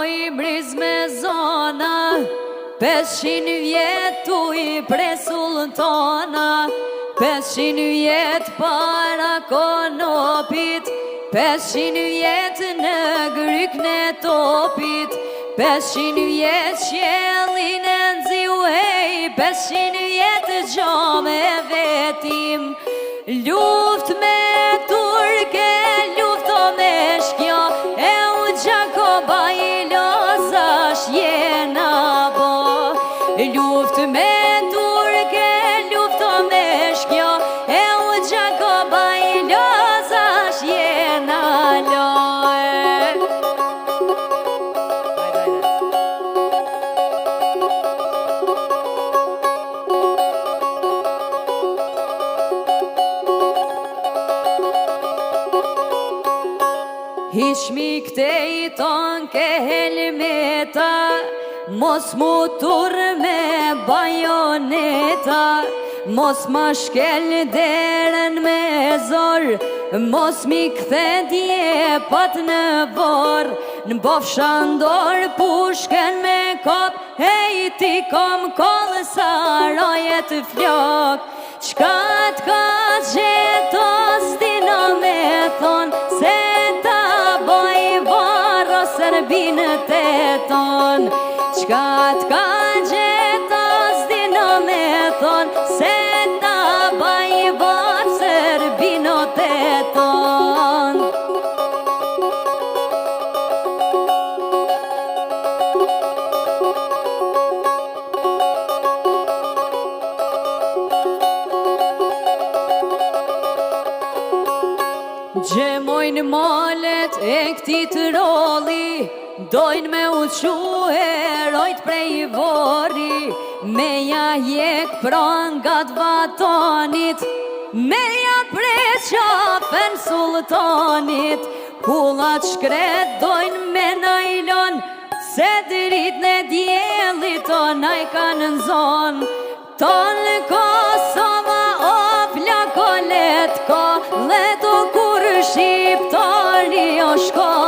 i briz me zona, 500 vjet u i pre sultana, 500 vjet para konopit, 500 vjet në grykën e topit, 500 vjet qjellin e nxiu hej, 500 vjet gjome vetim, luft me turke, lufto me shkjo, e u Gjakoba i lozash jena bo. Luft me turke, lufto me shkjo, e u Gjakoba i lozash jena loe. Hishmi këtej ton ke helmeta, mos mu tur me bajoneta, mos ma shkel derën me zor, mos mi kthe djepat në bor, në bofsha ndor pushken me kop, hej ti kom koll sa rojet flok, qka t'ka gjeto s'dino me thon, se ta boj varro Serbinë teton, qka t'ka gjeto s'dino me thon, se ta boj varro Serbinë teton. Gjemojnë malet e këti të roli, dojnë me uqu herojt prej vori, me ja jek pran nga të batonit, me ja prej qafen sultanit, kullat shkret dojnë me najlon, se drit në djelit tonaj kanë në zon, tonë Kosova o plakolet ko, leto kur shqiptari o shko.